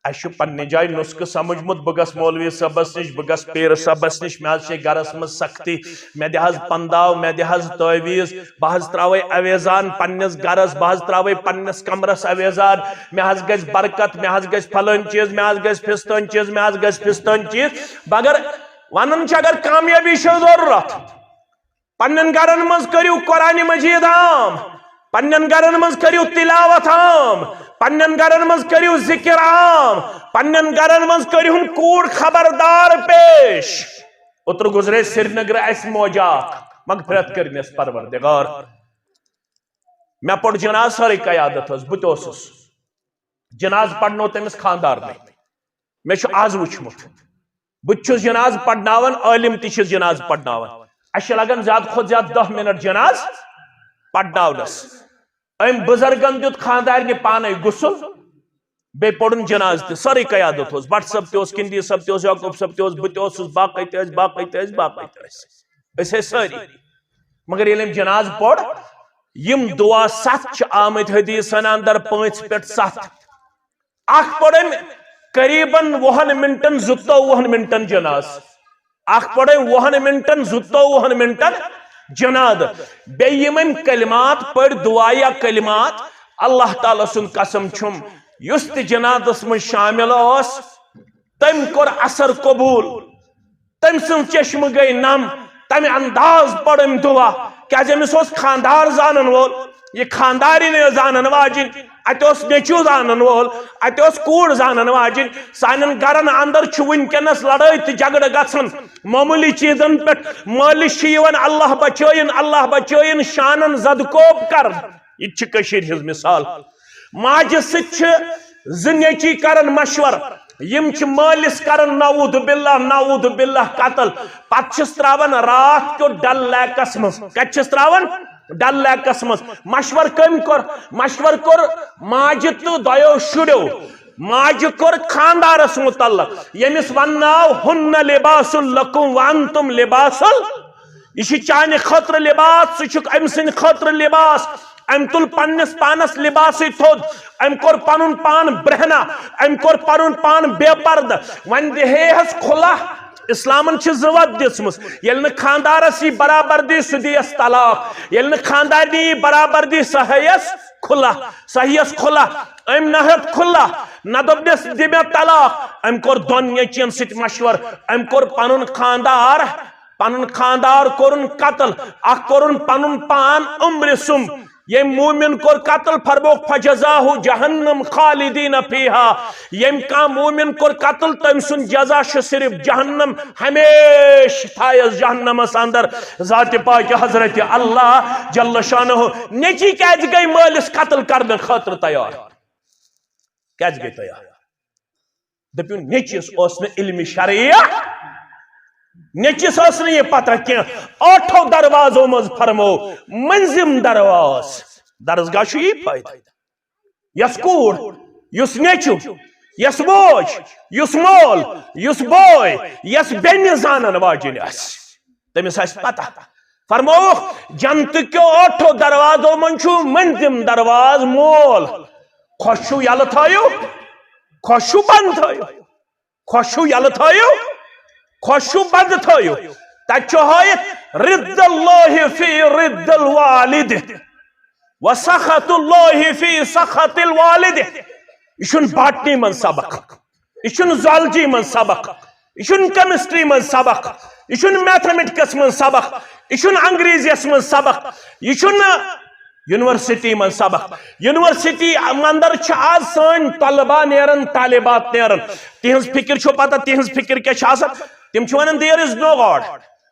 اش پنہ جائے نسخہ سمجھمت بہ گس مولوی صبس نش بہ گس پیر صبس نش مے حظ گرس من سختی مے دِ حظ پنداو مے دِ حظ تعویز بہ حظ تراوے اویزان پنس گرس بہ حظ تراوے پنس کمرس اویزان مے حظ گژھِ برکت مے حظ گژھِ پھلن چیز مے حظ گژھِ پھستن چیز مے حظ گژھِ پھستن چیز مگر ونن چھ اگر کامیابی چھ ضرورت پنن گرن مز کریو قرآن مجید عام پنن گرن مز کریو تلاوت عام پنن گرن مز کریو ذکر عام پنن گرن مز کریو کوڑ خبردار پیش اتر گزرے سرینگر اس موجاک مغفرت کرنس پروردگار میں پڑھ جناز ساری قیادت بتوسس جناز پڑھنو تمس خاندار میں آز وچمت بچس جناز پڑھناون عالم تہ جناز پڑھناون اش لگن زیادہ کھت زیادہ 10 منٹ جناز پڑھناونس ام بزرگن دیت خاندار پانے غسل بے پڑھن جناز تہ ساری قیادت بٹ صب تہ کندی صب تہ یعقوب صب تہ بت باقی تہ باقی تہ ساری مگر یل جناز پڑھ یم دعا 7 آمت حدیثن اندر 5 پہ 7 اخ پڑھن قریباً 20 منٹن 22 منٹن جناز اخ پڑھن 20 منٹن 22 منٹن جناد بیمن کلمات پڑ دعایا کلمات اللہ تعالیٰ سن قسم چھم یس تہ جنادس من شامل اس تم کور اثر قبول تم سن چشم گئی نم تم انداز پڑم دعا کیازِ امس اوس خاندار زانن وول یہ خانداری نے زانن واجن اتوس نیچو زانن وول اتوس کوڑ زانن واجن سانن گرن اندر چھ ونکنس لڑائی تہ جھگڑ گژھن معمولی چیزن پہ مالش یوان اللہ بچوین شانن زدکوب کر یہ چھ کشیر ہز مثال ماجہ ست زٕ نیچی کرن مشور یم چھ مالس کرن نعوذ باللہ قتل پت چھس تراون رات کو ڈل لیکس مز کت چھس تراون ڈل لیکس مز مشور کم کور مشور کور ماجہ تو دیو شڑو ماجہ کور خاندارس متعلق یمس وناو ہن لباس لکم وانتم لباس یہ چانہ خطر لباس سہ ام سند خطر لباس ام تل پنس پانس لباسی تھود ام کور پنن پان برہنا ام کور پنن پان بے پرد ون دہے ہس کھلا اسلامن چھ زوت دسمس یل نہ خاندارس یہ برابر دی سدیس طلاق یل نہ خاندار دی برابر دی سہیس کھلا ام نہت کھلا نہ دبنس دی میں طلاق ام کور دون نیچین ست مشور ام کور پنن خاندار کورن قتل اخ کورن پنن پان عمر سم یم مومن کور قتل فرموک فجزاہ جہنم خالدین فیہا یم کا مومن کور قتل تم سن جزا صرف جہنم ہمیش تھایس جہنمس اندر ذات پاک حضرت اللہ جل شانہ نیچی کیج گئی مالس قتل کرنے خاطر تیار کیج گئی تیار دپیو نیچیس اوسن علم شرعیہ نیچیس اوسن یہ پتہ کیا 8 دروازوں مز فرمو منظم دروازہ درسگاہ چھو یہ فائدہ یس کوڑ یس نیچو یس موج یس مول یس بوئے یس بینی زانن واجن اس تمس اس پتہ فرمو جنت کیو 8 دروازوں من چھو منظم دروازہ مول خوشو یل تھایو خوشو بند تھایو خوشو یل تھایو خوشو بند تھایو تچو ہایت رد اللہ فی رد الوالد وسخط اللہ فی سخط الوالد اشن باٹنی من سبق اشن زالجی من سبق اشن کیمسٹری من سبق اشن میتھمیٹکس من سبق اشن انگریزیس من سبق اشن یونیورسٹی من سبق یونیورسٹی اندر آز سن طلبہ نیرن طالبات نیرن تہذ فکر چھو پتہ تہذ فکر کیا چھا تم چھو ونان there is no God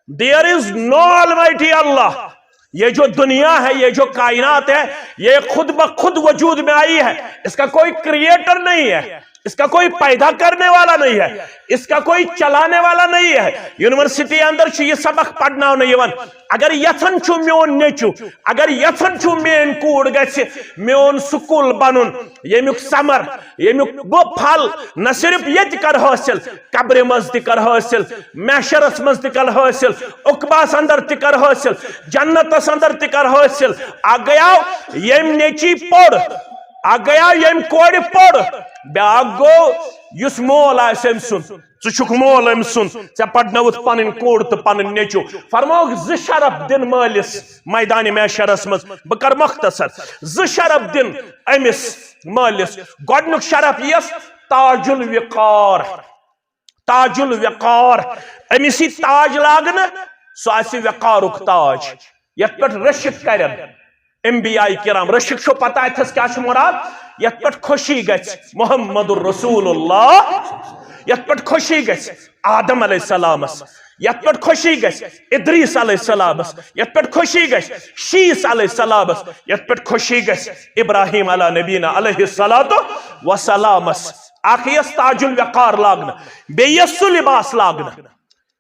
there is no almighty اللہ یہ جو دنیا ہے یہ جو کائنات ہے یہ خود بخود وجود میں آئی ہے اس کا کوئی کریٹر نہیں ہے اس کا کوئی پیدا کرنے والا نہیں ہے اس کا کوئی چلانے والا نہیں ہے یونیورسٹی اندر چھو یہ سبق پڑھنا نہیں ون اگر یتھن چھو میون نیچو اگر یتھن چھو مین کوڑ گئے میون سکول بنن یمیک سمر یمیک وہ پھل نہ صرف یہ کر حاصل قبر مز کر حاصل محشرس مز کر حاصل عقباس اندر کر حاصل جنتس اندر کر حاصل آگیا یم نیچی پڑھ آگیا یم کوڑ پڑھ بیاگ گو یس مول آسم سن ژٕ مول ام سن ژے پڑنوت پنن کوڑ تو پنن نیچو فرموک ز شرف دن مالس میدان محشرس مز بہ کر مختصر ز شرف دن امس مالس گۄڈنیُک شرف یس تاج الوقار امس یہ تاج لاگنہ سہ آسہِ وقارک تاج یتھ پٮ۪ٹھ رشک کرن انبیاء کرام رشک چھو پتہ اتھس کیا چھ مراد یت پٹ خوشی گژھِ محمد الرسول اللہ یت پٹ خوشی گژھِ آدم علیہ السلام یت پٹ خوشی گژھِ ادریس علیہ السلام یت پٹ خوشی گژھِ شیس علیہ السلام یت پٹ خوشی گژھِ ابراہیم علیہ نبینا علیہ السلام اکھ یس تاج الوقار لاگنہ بیس سہ لباس لاگنہ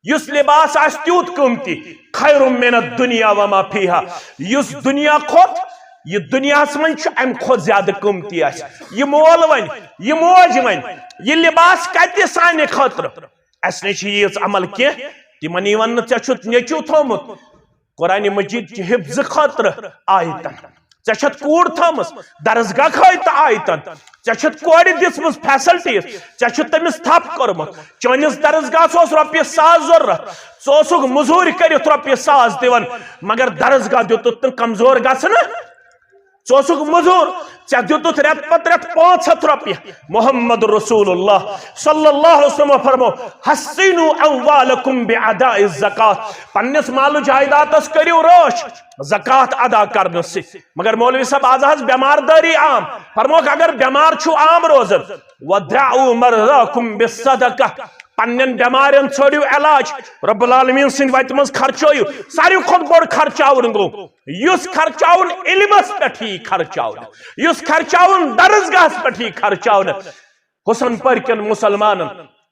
یس لباس آس تیوت قیمتی خیر من الدنیا وما فیہا یس دنیا کھوت یہ دنیا من ام کھوت زیادہ قیمتی آس یہ مول ون یہ موج ون یہ لباس کتہ سانہ خاطر اس نے چیز عمل کی تمن ون ژے چھت نیچو تھومت قرآن مجید چہ حفظ خاطر آیتن ژےٚ کوٗر تھٲمٕژ درسگاہ کھٲے تہٕ آیتن ژےٚ کورِ دِژمٕژ فیسلٹیٖز ژےٚ چھُتھ تٔمِس تھپ کوٚرمُت چٲنِس درسگاہس اوس رۄپیہِ 1,000 ضروٗرت ژٕ اوسُکھ موٚزوٗرۍ کٔرِتھ رۄپیہِ 1,000 دِوان مگر درسگاہ دِتُتھ نہٕ کمزور گژھنہٕ ژٕ اوسُکھ موٚزوٗر ژےٚ دِتُتھ رٮ۪تہٕ پتہٕ رٮ۪تہٕ 500 رۄپیہِ محمد رسول اللہ صلی اللہ علیہ وسلم فرمو حسینو اموالکم بِعداء الزکات پننس مال جائیدادس کٔرِو رٲچھ زکات ادا کرنہٕ سۭتۍ مگر مولوی صاحب آز حظ بٮ۪ماردٲری عام فرموکھ اگر بٮ۪مار چھُو عام روزان وَدَعُوا مَرْضَاكُمْ بِالصَّدَقَةِ پنن بیمارن ژھٲڑِو علاج رب العالمین سٕنٛدِ وتہِ منٛز خرچٲیِو ساروی کھۄتہٕ بوٚڑ خرچاوُن گوٚو یُس خرچاوُن علمس پٮ۪ٹھ یی خرچاونہٕ یُس خرچاوُن درسگاہس پٮ۪ٹھ یی خرچاونہٕ حسن پٔرکٮ۪ن مُسلمانن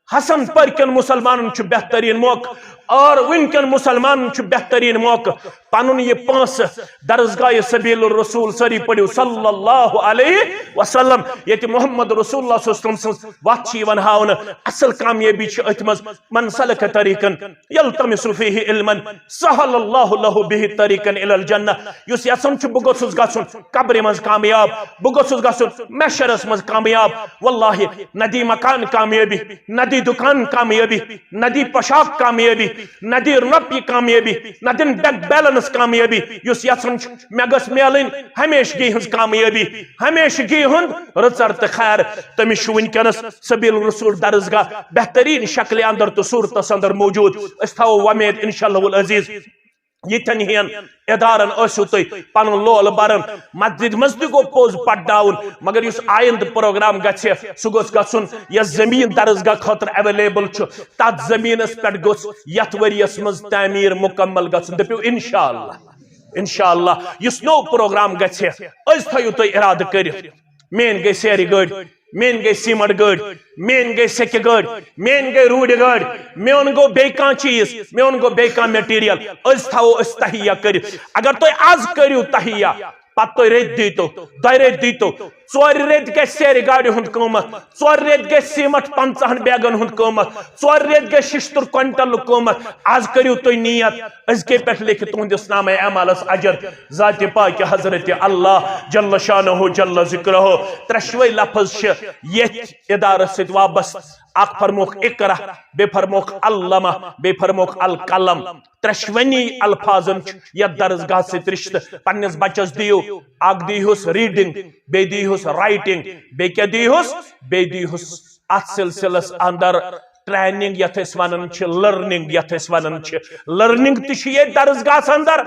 حسن پٔرکٮ۪ن مُسلمانن چھُ بہترین موقع اور ونکٮ۪ن مُسلمانن چھُ بہترین موقع پنُن یہِ پونٛسہٕ درسگاہ سبیل الرسول سٲری پٔرِو صلی اللہ علیہ وسلم ییٚتہِ محمد رسول اللہ صلی اللہ علیہ وسلم سٕنٛز وتھ چھِ یِوان ہاونہٕ اصل کامیٲبی چھِ أتھۍ منٛز من سلک طریقن یلتمس فیہ علما سہل اللہ لہ بہ طریقا الی الجنہ یُس یژھان چھُ بہٕ گوٚژھُس گژھُن قبرِ منٛز کامیاب بہٕ گوٚژھُس گژھُن محشرس منٛز کامیاب واللہ نہ دی مکان کامیٲبی نہ دی دکان کامیٲبی نہ دی پوشاک کامیٲبی نہ دی رۄپیہِ کامیٲبی نہ دِن بینک بیلنس کامیٲبی یُس یژھان چھُ مےٚ گٔژھ میلٕنۍ ہمیشگی ہٕنٛز کامیٲبی ہمیشگی ہُنٛد رٕژر تہٕ خیر تٔمِس چھُ وٕنکٮ۪نس سبیل الرسول درسگاہ بہترین شکلہِ اندر تہٕ صوٗرتس اندر موجوٗد أسۍ تھاوو وۄمید انشاء اللہ العزیز یتھن ہین ادارن ٲسِو تُہۍ پنُن لول برن مسجد منٛز تہِ گوٚو پوٚز پڑناوُن مگر یُس آیندٕ پروگرام گژھِ سُہ گوٚژھ گژھُن یۄس زٔمیٖن درسگاہ خٲطرٕ ایویلیبل چھُ تتھ زٔمیٖنس پٮ۪ٹھ گوٚژھ یتھ ؤرۍیس منٛز تعمیٖر مُکمل گژھُن دٔپِو انشاء اللہ یُس نوٚو پروگرام گژھِ أسۍ تھٲیِو تُہۍ ارادٕ کٔرِتھ میٲنۍ گٔے سیرِ گٲڑۍ میٲنۍ گٔے سیٖمنٹ گٲڑۍ میٲنۍ گٔے سیٚکہِ گٲڑۍ میٲنۍ گٔے روٗڈِ گٲڑۍ میون گوٚو بیٚیہِ کانٛہہ چیٖز میون گوٚو بیٚیہِ کانٛہہ میٹیٖریل أسۍ تھاوو أسۍ تہیا کٔرِتھ اگر تُہۍ آز کٔرِو تہیا پتہٕ تُہۍ رٮ۪تۍ دیٖتو 2 رٮ۪تۍ دیٖتو 4 رٮ۪تۍ گژھِ سیرِ گاڑِ ہُنٛد قۭمتھ 4 رٮ۪تۍ گژھِ سیٖمٹ 50 بیگن ہُنٛد قۭمتھ 4 رٮ۪تۍ گژھِ 76 کوینٹلُک قۭمتھ آز کٔرِو تُہۍ نیت أزکے پٮ۪ٹھ لیکھِتھ تُہنٛدِس نامے اعمالس اجر ذاتِ پاکہِ حضرت اللہ جل شانہ جل ذکرہ 3 لفظ چھِ یتھ ادارس سۭتۍ وابستہٕ اکھ فرموکھ اقرا بیٚیہِ فرموکھ علمہ بیٚیہِ فرموکھ القلم 3 الفاظن چھُ یتھ درسگاہ سۭتۍ رشتہٕ پننِس بچس دِیِو اکھ دیٖہُس ریڈنگ بیٚیہِ دیٖہُس رائٹنگ بیٚیہِ کیٛاہ دیٖہُس بیٚیہِ دیٖہُس اتھ سلسلس اندر ٹریننگ یتھ أسۍ ونان چھِ لرننگ یتھ أسۍ ونان چھِ لرننگ تہِ چھِ ییٚتہِ درسگاہس اندر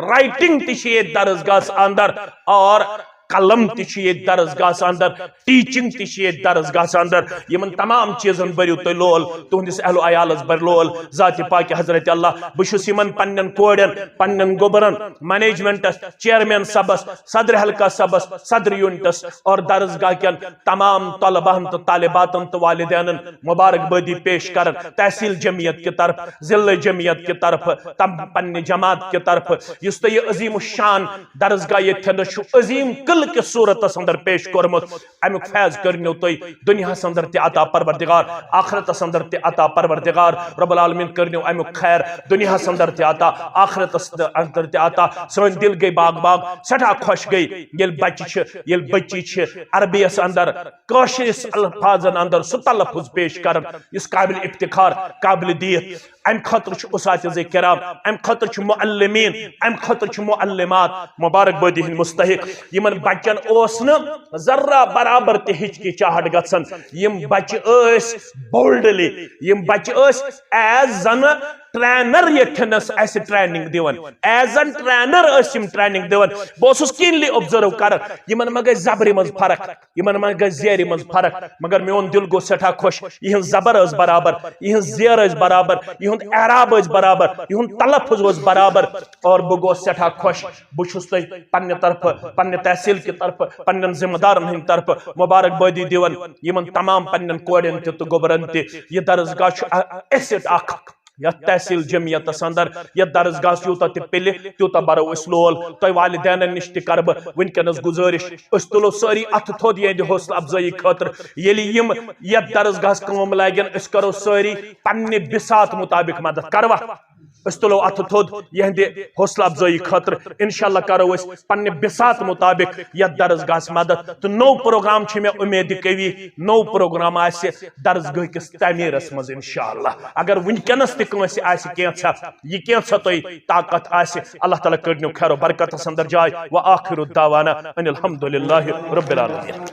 رائٹنگ تہِ چھِ ییٚتہِ درسگاہس اندر اور قلم تہِ چھُ ییٚتہِ درسگاہس اندر ٹیچنگ تہِ چھِ ییٚتہِ درسگاہس اندر یِمن تمام چیٖزن بٔرِو تُہۍ لول تُہنٛدِس اہلو عیالس بٔرۍ لول ذاتِ پاکہِ حضرت اللہ بہٕ چھُس یِمن پننٮ۪ن کورٮ۪ن پننٮ۪ن گوٚبرن مینیجمنٹس چیئرمین صبس صدر حلقہ صبس صدر یونٹس اور درسگاہ کٮ۪ن تمام طلباہن تہٕ طالباتن تہٕ والدینن مبارکبٲدی پیش کران تحصیل جمعیت کہِ طرفہٕ ضلعہٕ جمعیت کہِ طرفہٕ تم پننہِ جماعت کہِ طرفہٕ یُس تۄہہِ یہِ عظیٖم الشان درسگاہ ییٚتھٮ۪نس چھُ عظیٖم کہِ صورتس اندر پیش کورمُت امیُک فیض کٔرنو تُہۍ دُنیاہس اندر تہِ عطا پروردگار آخرتس اندر تہِ عطا پروردگار رب العالمین کٔرنو امیُک خیر دُنیاہس اندر تہِ عطا آخرتس اندر تہِ عطا سٲنۍ دل گٔے باغ باغ سٮ۪ٹھاہ خۄش گٔے ییٚلہِ بچہِ چھِ ییٚلہِ بچی چھِ عربیس اندر کٲشرِس الفاظن اندر سُہ تلفظ پیش کران یُس قابل افتخار قابل دیت امہِ خٲطرٕ چھُ اساتذہ کرام امہِ خٲطرٕ چھُ معلمین امہِ خٲطرٕ چھُ معلمات مبارکبٲدی ہٕنٛدۍ مستحق یِمن بچن اوس نہٕ ذرا برابر تہِ ہچکچاہٹ گژھان یِم بچہِ ٲسۍ بولڈلی یِم بچہِ ٲسۍ ایز زنہٕ ٹرینر ییٚتھٮ۪نس اسہِ ٹریننگ دِوان ایز این ٹرینر ٲسۍ یِم ٹریننگ دِوان بہٕ اوسُس کینلی اوبزرو کران یِمن ما گژھِ زبرِ منٛز فرق یِمن ما گژھِ زیرِ منٛز فرق مگر میون دل گوٚو سٮ۪ٹھاہ خۄش یِہنٛز زبر ٲس برابر یِہنٛز زیر ٲسۍ برابر یِہُنٛد اعراب ٲسۍ برابر یِہُنٛد تلفظ اوس برابر اور بہٕ گوٚوس سٮ۪ٹھاہ خۄش بہٕ چھُس تۄہہِ پننہِ طرفہٕ پننہِ تحصیل کہِ طرفہٕ پننٮ۪ن ذمہٕ دارن ہٕنٛدِ طرفہٕ مبارکبٲدی دِوان یِمن تمام پننٮ۪ن کورٮ۪ن تہِ تہٕ گوٚبرن تہِ یہِ درسگاہ چھُ ایسٹ اکھ یتھ تحصیل جمعیتس اندر یتھ درسگاہس یوٗتاہ تہِ پِلہِ تیوٗتاہ برو أسۍ لول تۄہہِ والدینن نِش تہِ کرٕ بہٕ وٕنکٮ۪نس گُزٲرِش أسۍ تُلو سٲری اتھٕ تھوٚد یِہنٛدِ حوصلہٕ افضٲیی خٲطرٕ ییٚلہِ یِم یتھ درسگاہس کٲم لاگن أسۍ کرو سٲری پننہِ بِساط مُطابق مدد کروا اس تلو اتھ تھود یہندِ حوصلہ افزائی خاطر انشاءاللہ کرو اس پنہ بسات مطابق یت درسگاہ مدد تو نو پروگرام چھ میں امید قوی نو پروگرام آسہ درسگاہ کس تعمیرس مز انشاءاللہ اگر ونکس تہ کانسہ آسہ کینژھا یہ کینژھا تہ طاقت آسہ اللہ تعالیٰ کڑنو خیر و برکت اندر جائے وآخر الدعوانا ان الحمدللہ رب العالمین